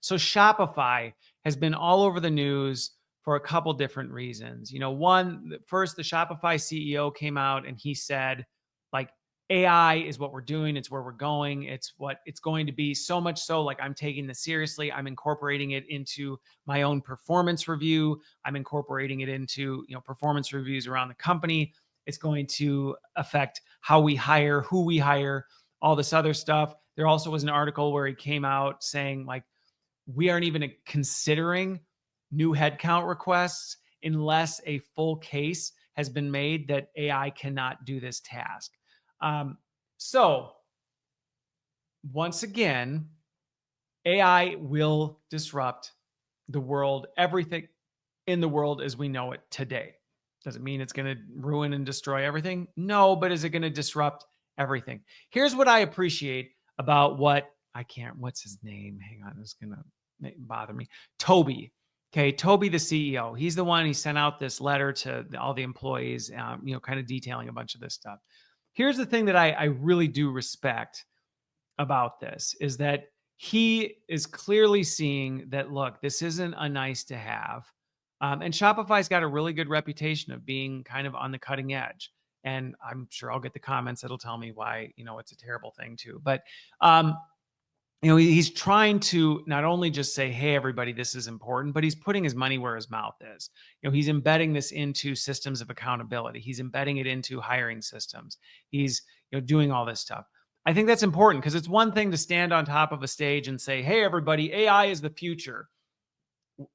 So Shopify has been all over the news for a couple different reasons. First, the Shopify CEO came out and he said, like, AI is what we're doing. It's where we're going. It's what it's going to be. So much so, like, I'm taking this seriously. I'm incorporating it into my own performance review. I'm incorporating it into, performance reviews around the company. It's going to affect how we hire, who we hire, all this other stuff. There also was an article where he came out saying, like, we aren't even considering new headcount requests unless a full case has been made that AI cannot do this task. So once again, AI will disrupt the world, everything in the world as we know it today. Does it mean it's going to ruin and destroy everything? No, but is it going to disrupt everything? Here's what I appreciate about what's his name? Hang on, it's going to bother me. Toby. Okay, Toby, the CEO. He's the one, he sent out this letter to all the employees, kind of detailing a bunch of this stuff. Here's the thing that I really do respect about this is that he is clearly seeing that, look, this isn't a nice to have. And Shopify's got a really good reputation of being kind of on the cutting edge. And I'm sure I'll get the comments that'll tell me why, it's a terrible thing too. But, he's trying to not only just say, hey, everybody, this is important, but he's putting his money where his mouth is. He's embedding this into systems of accountability. He's embedding it into hiring systems. He's, doing all this stuff. I think that's important because it's one thing to stand on top of a stage and say, hey, everybody, AI is the future.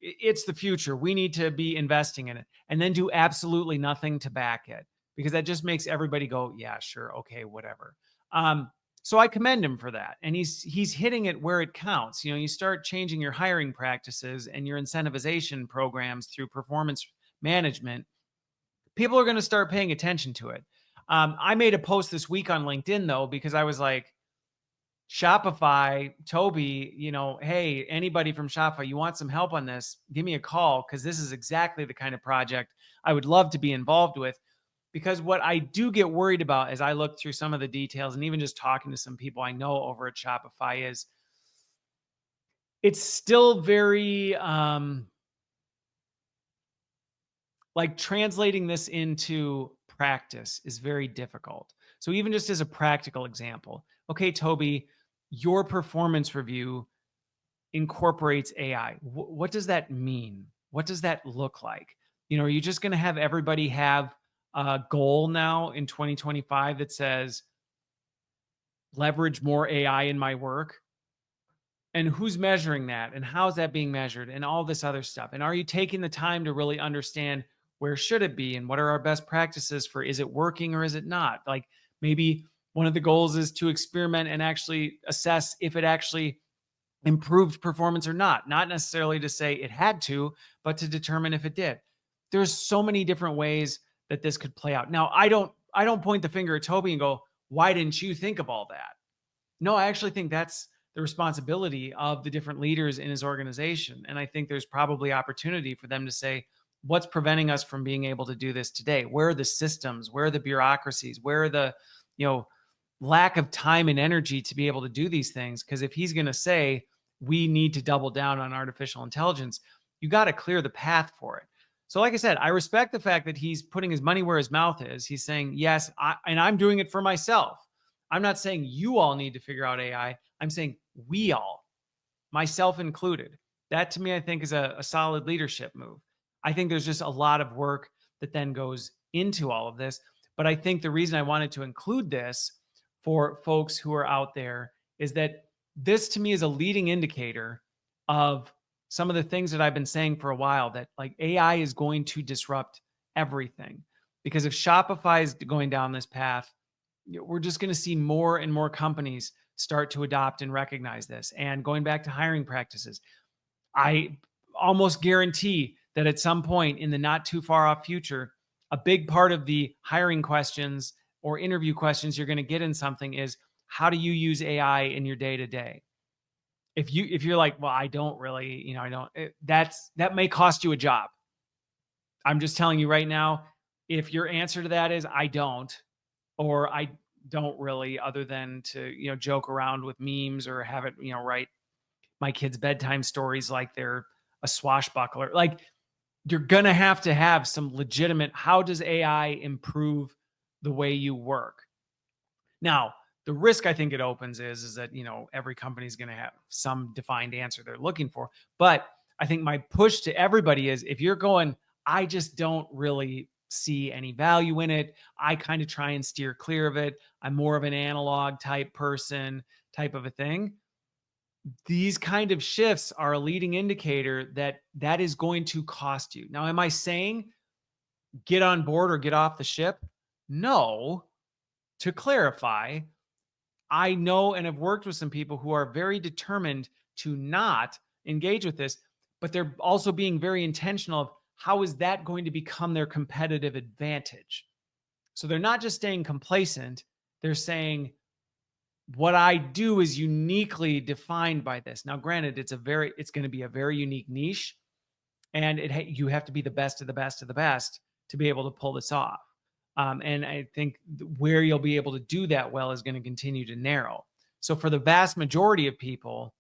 It's the future. We need to be investing in it, and then do absolutely nothing to back it, because that just makes everybody go, yeah, sure. Okay, whatever. So I commend him for that. And he's hitting it where it counts. You start changing your hiring practices and your incentivization programs through performance management, people are going to start paying attention to it. I made a post this week on LinkedIn, though, because I was like, Shopify, Toby, hey, anybody from Shopify, you want some help on this? Give me a call, because this is exactly the kind of project I would love to be involved with. Because what I do get worried about as I look through some of the details, and even just talking to some people I know over at Shopify, is it's still very like translating this into practice is very difficult. So even just as a practical example, okay, Toby, your performance review incorporates AI. What does that mean? What does that look like? Are you just going to have everybody have a goal now in 2025 that says leverage more AI in my work? And who's measuring that? And how's that being measured? And all this other stuff. And are you taking the time to really understand where should it be? And what are our best practices for, is it working or is it not? Like, maybe one of the goals is to experiment and actually assess if it actually improved performance or not. Not necessarily to say it had to, but to determine if it did. There's so many different ways that this could play out. Now, I don't point the finger at Toby and go, why didn't you think of all that? No, I actually think that's the responsibility of the different leaders in his organization. And I think there's probably opportunity for them to say, what's preventing us from being able to do this today? Where are the systems? Where are the bureaucracies? Where are the, lack of time and energy to be able to do these things? Because if he's going to say, we need to double down on artificial intelligence, you got to clear the path for it. So like I said, I respect the fact that he's putting his money where his mouth is. He's saying, yes, and I'm doing it for myself. I'm not saying you all need to figure out AI. I'm saying we all, myself included. That to me, I think is a solid leadership move. I think there's just a lot of work that then goes into all of this. But I think the reason I wanted to include this for folks who are out there is that this to me is a leading indicator of some of the things that I've been saying for a while, that like AI is going to disrupt everything. Because if Shopify is going down this path, we're just going to see more and more companies start to adopt and recognize this. And going back to hiring practices, I almost guarantee that at some point in the not too far off future, a big part of the hiring questions or interview questions you're going to get in something is, how do you use AI in your day to day? If you're like, well, I don't really, that may cost you a job. I'm just telling you right now, if your answer to that is, I don't, or I don't really, other than to, joke around with memes or have it, right. my kids' bedtime stories like they're a swashbuckler. Like, you're going to have some legitimate, how does AI improve the way you work? Now, the risk I think it opens is that, every company is going to have some defined answer they're looking for. But I think my push to everybody is, if you're going, I just don't really see any value in it, I kind of try and steer clear of it, I'm more of an analog type person, type of a thing. These kind of shifts are a leading indicator that is going to cost you. Now, am I saying get on board or get off the ship? No. To clarify, I know and have worked with some people who are very determined to not engage with this, but they're also being very intentional of how is that going to become their competitive advantage. So they're not just staying complacent, they're saying, what I do is uniquely defined by this. Now, granted, it's going to be a very unique niche, and you have to be the best of the best of the best to be able to pull this off. And I think where you'll be able to do that well is going to continue to narrow. So for the vast majority of people,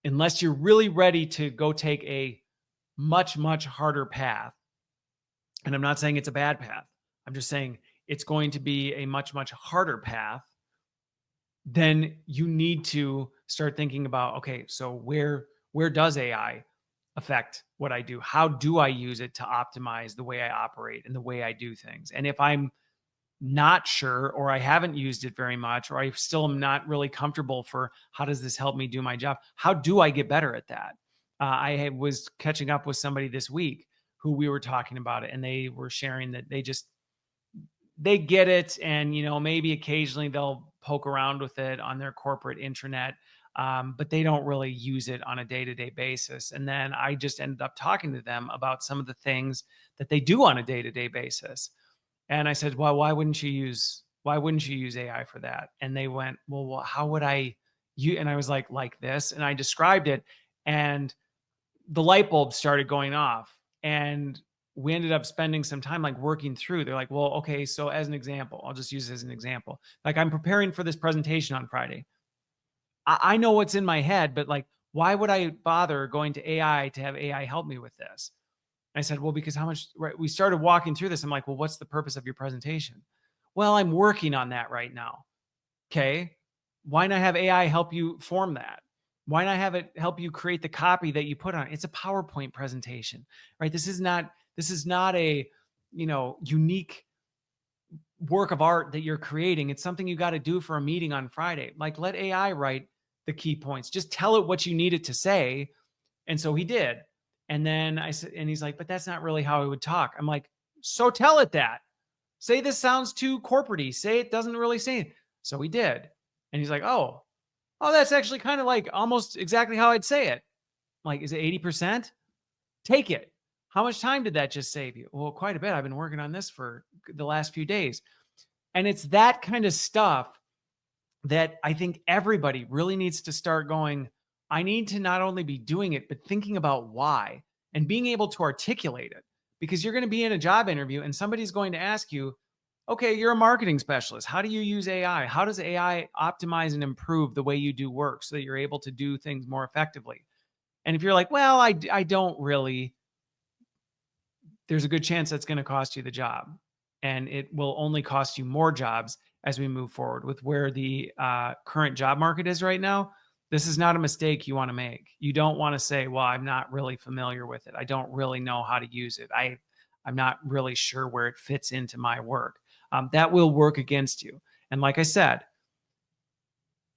unless you're really ready to go take a much, much harder path, and I'm not saying it's a bad path, I'm just saying it's going to be a much, much harder path, then you need to start thinking about, okay, so where does AI affect what I do? How do I use it to optimize the way I operate and the way I do things? And if I'm not sure, or I haven't used it very much, or I still am not really comfortable for how does this help me do my job? How do I get better at that? I was catching up with somebody this week who we were talking about it, and they were sharing that they get it. And, maybe occasionally they'll poke around with it on their corporate intranet, but they don't really use it on a day-to-day basis. And then I just ended up talking to them about some of the things that they do on a day-to-day basis. And I said, well, why wouldn't you use AI for that? And they went, well, how would I use? And I was like this. And I described it, and the light bulb started going off. And we ended up spending some time like working through. They're like, well, okay, so as an example, I'll just use it as an example. Like, I'm preparing for this presentation on Friday. I know what's in my head, but like, why would I bother going to AI to have AI help me with this? I said, well, because right, we started walking through this. I'm like, well, what's the purpose of your presentation? Well, I'm working on that right now. Okay. Why not have AI help you form that? Why not have it help you create the copy that you put on? It's a PowerPoint presentation, right? This is not a, unique work of art that you're creating. It's something you got to do for a meeting on Friday. Like, let AI write the key points. Just tell it what you need it to say. And so he did. And then I said, and he's like, but that's not really how I would talk. I'm like, so tell it that. Say this sounds too corporate-y. Say it doesn't really say it. So he did. And he's like, oh, that's actually kind of like almost exactly how I'd say it. I'm like, is it 80%? Take it. How much time did that just save you? Well, quite a bit. I've been working on this for the last few days. And it's that kind of stuff that I think everybody really needs to start going, I need to not only be doing it, but thinking about why and being able to articulate it. Because you're going to be in a job interview and somebody's going to ask you, okay, you're a marketing specialist. How do you use AI? How does AI optimize and improve the way you do work so that you're able to do things more effectively? And if you're like, well, I don't really, there's a good chance that's going to cost you the job. And it will only cost you more jobs as we move forward with where the current job market is right now. This is not a mistake you want to make. You don't want to say, well, I'm not really familiar with it. I don't really know how to use it. I'm not really sure where it fits into my work. That will work against you. And like I said,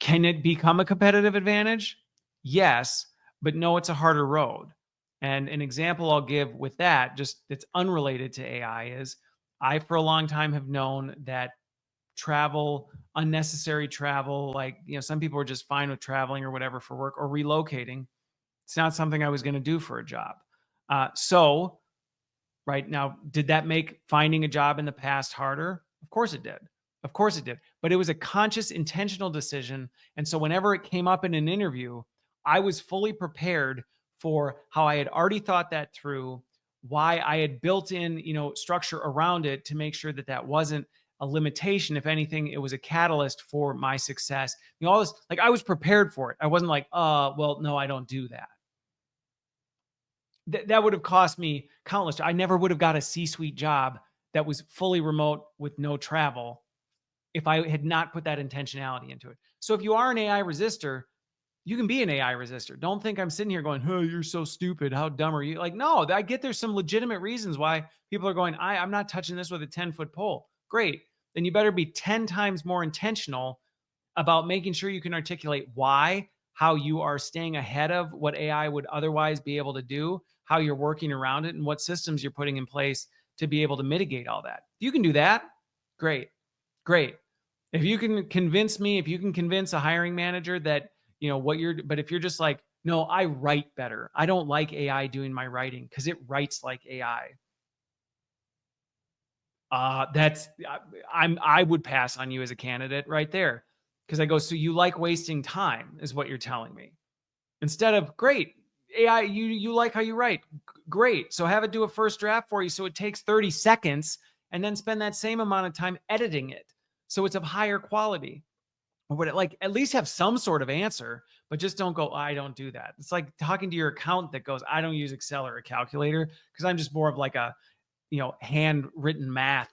can it become a competitive advantage? Yes, but no, it's a harder road. And an example I'll give with that, just that's unrelated to AI, is I, for a long time, have known that travel, unnecessary travel, like, some people are just fine with traveling or whatever for work or relocating. It's not something I was going to do for a job. So right now, did that make finding a job in the past harder? Of course it did. Of course it did. But it was a conscious, intentional decision. And so whenever it came up in an interview, I was fully prepared for how I had already thought that through, why I had built in, structure around it to make sure that that wasn't a limitation. If anything, it was a catalyst for my success. All this, like, I was prepared for it. I wasn't like, well, no, I don't do that. That would have cost me countless. I never would have got a C-suite job that was fully remote with no travel if I had not put that intentionality into it. So if you are an AI resistor, you can be an AI resistor. Don't think I'm sitting here going, oh, you're so stupid. How dumb are you? Like, no, I get there's some legitimate reasons why people are going, I'm not touching this with a 10-foot pole. Great. Then you better be 10 times more intentional about making sure you can articulate why, how you are staying ahead of what AI would otherwise be able to do, how you're working around it, and what systems you're putting in place to be able to mitigate all that. If you can do that, great. Great. If you can convince me, if you can convince a hiring manager that, but if you're just like, no, I write better. I don't like AI doing my writing because it writes like AI. I would pass on you as a candidate right there. Because I go, so you like wasting time is what you're telling me. Instead of, great, AI, you like how you write. Great. So have it do a first draft for you so it takes 30 seconds and then spend that same amount of time editing it. So it's of higher quality. Or would it, like, at least have some sort of answer, but just don't go, I don't do that. It's like talking to your accountant that goes, I don't use Excel or a calculator because I'm just more of like a, handwritten math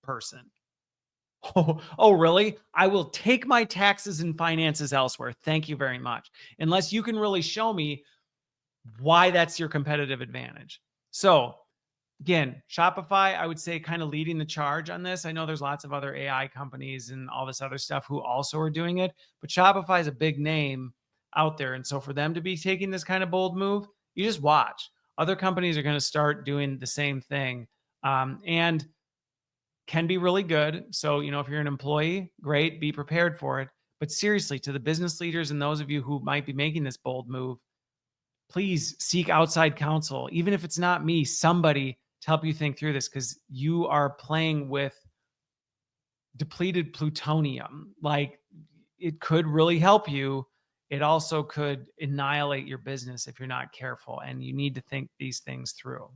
person. Oh, really? I will take my taxes and finances elsewhere. Thank you very much. Unless you can really show me why that's your competitive advantage. So again, Shopify, I would say, kind of leading the charge on this. I know there's lots of other AI companies and all this other stuff who also are doing it, but Shopify is a big name out there. And so for them to be taking this kind of bold move, you just watch. Other companies are going to start doing the same thing. And can be really good. So, if you're an employee, great, be prepared for it. But seriously, to the business leaders and those of you who might be making this bold move, please seek outside counsel, even if it's not me, somebody to help you think through this, because you are playing with depleted plutonium. Like, it could really help you. It also could annihilate your business if you're not careful, and you need to think these things through.